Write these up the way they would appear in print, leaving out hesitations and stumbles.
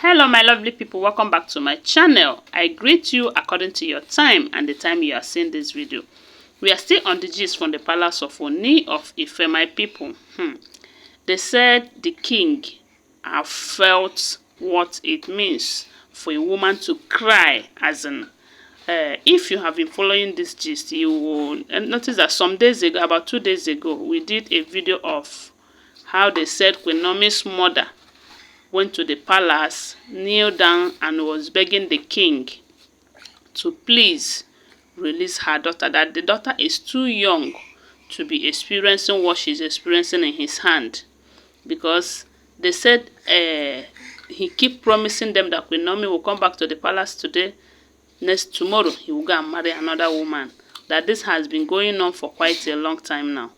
Hello my lovely people, welcome back to my channel. I greet you according to your time and the time you are seeing this video. We are still on the gist from the palace of Ooni of Ife, my people. They said the king have felt what it means for a woman to cry, as in if you have been following this gist, you will notice that some days ago, about 2 days ago, we did a video of how they said Queen Naomi's mother went to the palace, kneeled down and was begging the king to please release her daughter, that the daughter is too young to be experiencing what she's experiencing in his hand. Because they said he keep promising them that Queen Naomi will come back to the palace today, tomorrow he will go and marry another woman. That this has been going on for quite a long time now.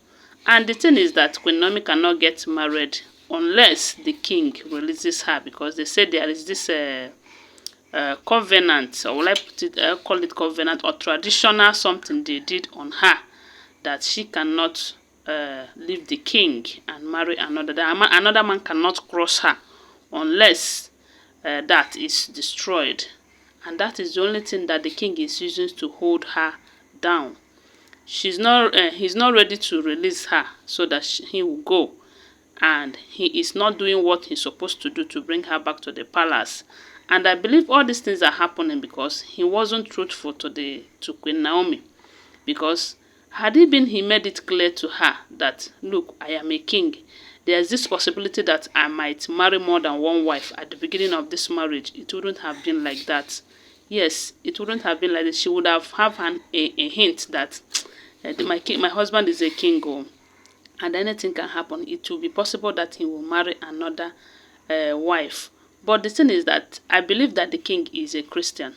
And the thing is that Queen Naomi cannot get married unless the king releases her, because they said there is this covenant, or will I put it, call it covenant or traditional something they did on her, that she cannot leave the king and marry another. Another man cannot cross her unless that is destroyed. And that is the only thing that the king is using to hold her down. He's not ready to release her so that he will go. And he is not doing what he's supposed to do to bring her back to the palace. And I believe all these things are happening because he wasn't truthful to Queen Naomi. Because had he made it clear to her that, look, I am a king. There's this possibility that I might marry more than one wife at the beginning of this marriage. It wouldn't have been like that. Yes, it wouldn't have been like this. She would have a hint that my husband is a king. And anything can happen. It will be possible that he will marry another wife. But the thing is that I believe that the king is a Christian.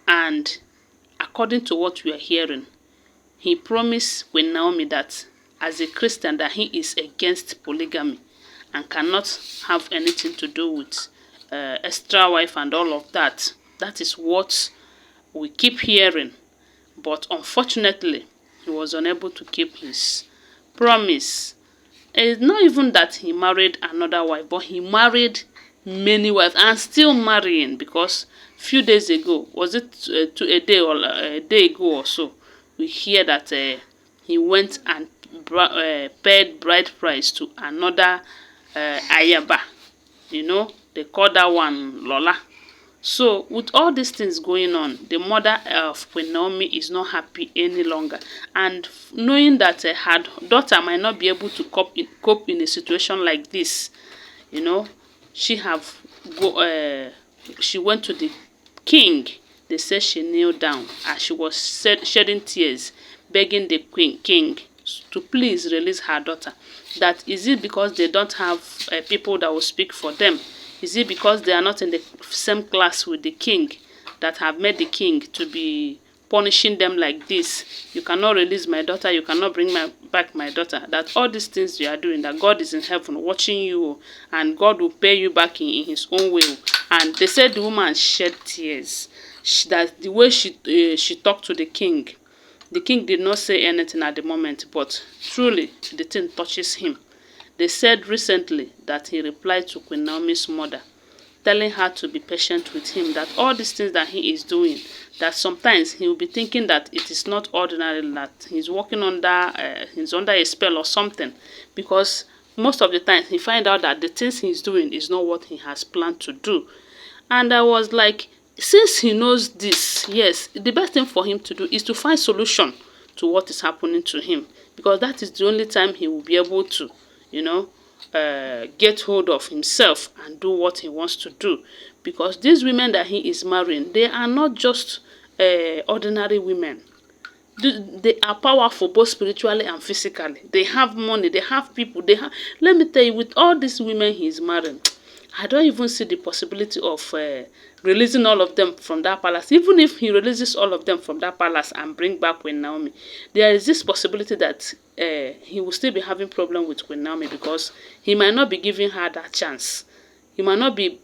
And according to what we are hearing, he promised Queen Naomi that as a Christian that he is against polygamy and cannot have anything to do with extra wife and all of that. That is what we keep hearing. But unfortunately, he was unable to keep his promise. It's not even that he married another wife, but he married many wives and still marrying, because few days ago, was it a day ago or so, we hear that he went and paid bride price to another Ayaba. You know, they call that one Lola. So, with all these things going on, the mother of Queen Naomi is not happy any longer. And knowing that her daughter might not be able to cope in a situation like this, you know, she went to the king. They said she kneeled down and she was shedding tears, begging the king to please release her daughter. That is it because they don't have people that will speak for them? Is it because they are not in the same class with the king that have made the king to be punishing them like this? You cannot release my daughter, you cannot bring back my daughter. That all these things you are doing, that God is in heaven watching you, and God will pay you back in his own way. And they said the woman shed tears. That the way she talked to the king did not say anything at the moment, but truly the thing touches him. They said recently that he replied to Queen Naomi's mother, telling her to be patient with him, that all these things that he is doing, that sometimes he will be thinking that it is not ordinary, that he's working under, he's under a spell or something, because most of the time he find out that the things he's doing is not what he has planned to do. And I was like, since he knows this, yes, the best thing for him to do is to find solution to what is happening to him, because that is the only time he will be able to, you know, get hold of himself and do what he wants to do. Because these women that he is marrying, they are not just ordinary women. They are powerful both spiritually and physically. They have money, they have people, they have, let me tell you, with all these women he is marrying, I don't even see the possibility of releasing all of them from that palace. Even if he releases all of them from that palace and bring back Queen Naomi, there is this possibility that he will still be having problem with Queen Naomi, because he might not be giving her that chance. He might not be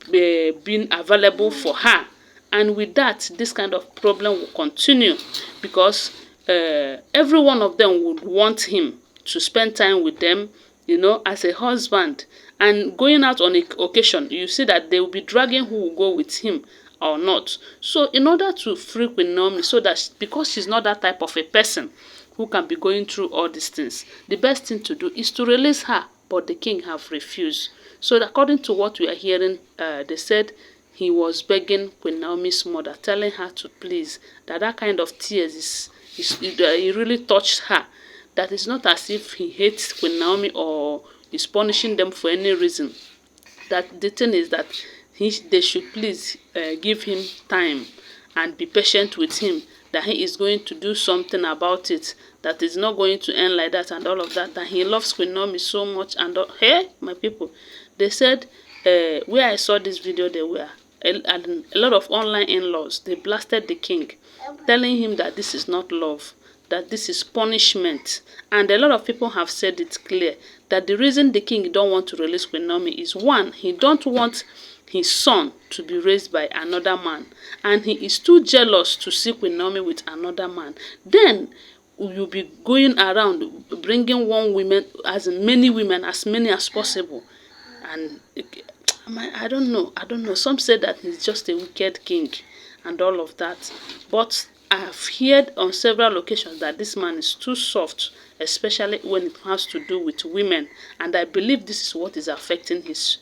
being available for her. And with that, this kind of problem will continue, because every one of them would want him to spend time with them, you know, as a husband. And going out on a occasion, you see that they will be dragging who will go with him or not. So in order to free Queen Naomi, so that because she's not that type of a person who can be going through all these things, the best thing to do is to release her. But the king have refused. So according to what we are hearing, they said he was begging Queen Naomi's mother, telling her to please, that kind of tears it really touched her. That it's not as if he hates Queen Naomi or is punishing them for any reason. That the thing is that they should please give him time and be patient with him, that he is going to do something about it, that is not going to end like that and all of that, that he loves Queen Naomi so much. And hey, my people, they said where I saw this video, they were a lot of online in-laws, they blasted the king, telling him that this is not love, that this is punishment. And a lot of people have said it clear that the reason the king don't want to release Queen Naomi is, one, he don't want his son to be raised by another man, and he is too jealous to see Queen Naomi with another man. Then you'll be going around bringing one woman, as many women, as many as possible. And I don't know. Some say that he's just a wicked king and all of that. But I have heard on several occasions that this man is too soft, especially when it has to do with women. And I believe this is what is affecting his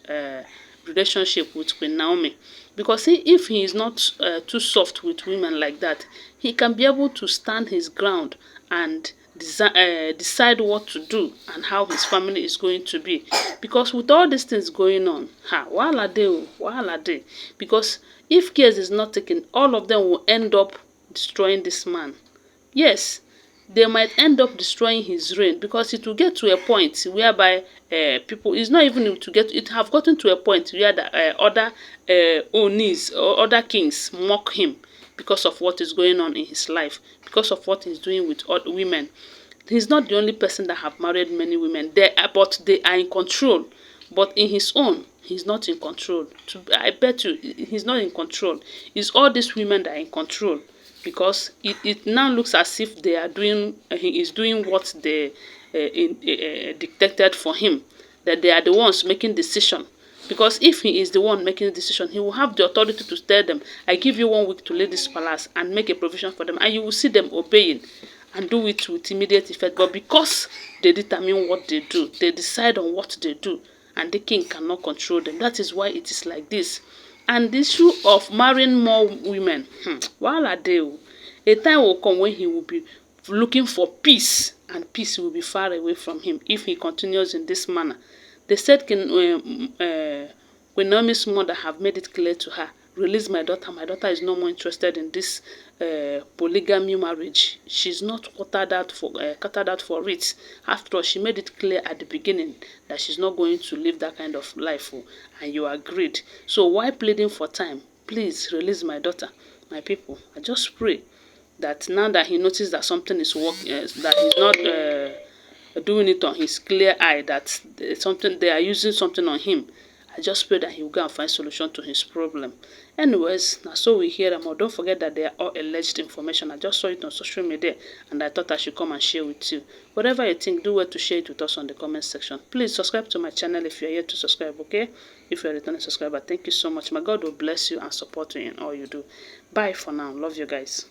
relationship with Queen Naomi. Because if he is not too soft with women like that, he can be able to stand his ground and decide what to do and how his family is going to be. Because with all these things going on, wahala dey. Because if care is not taken, all of them will end up destroying this man. Yes, they might end up destroying his reign, because it will get to a point whereby people, it's not even to get, it have gotten to a point where the other Onis or other kings mock him because of what is going on in his life, because of what he's doing with other women. He's not the only person that have married many women, but they are in control. But in his own, he's not in control. I bet you he's not in control. It's all these women that are in control, because it now looks as if they are doing, he is doing what they dictated for him, that they are the ones making decision. Because if he is the one making the decision, he will have the authority to tell them, I give you 1 week to leave this palace, and make a provision for them, and you will see them obeying and do it with immediate effect. But because they determine what they do, they decide on what they do, and the king cannot control them. That is why it is like this. And the issue of marrying more women, while a day, a time will come when he will be looking for peace, and peace will be far away from him if he continues in this manner. They said Queen Naomi's mother have made it clear to her, release my daughter. My daughter is no more interested in this polygamy marriage. She's not catered out for it. After all, she made it clear at the beginning that she's not going to live that kind of life, and you agreed. So why pleading for time? Please release my daughter. My people, I just pray that now that he noticed that something is working, that he's not doing it on his clear eye, that they are using something on him, I just pray that he will go and find solution to his problem. Anyways, now so we hear them. Or don't forget that they are all alleged information. I just saw it on social media, and I thought I should come and share with you. Whatever you think, do well to share it with us on the comment section. Please subscribe to my channel if you are yet to subscribe, okay? If you are a returning subscriber, thank you so much. My God will bless you and support you in all you do. Bye for now. Love you guys.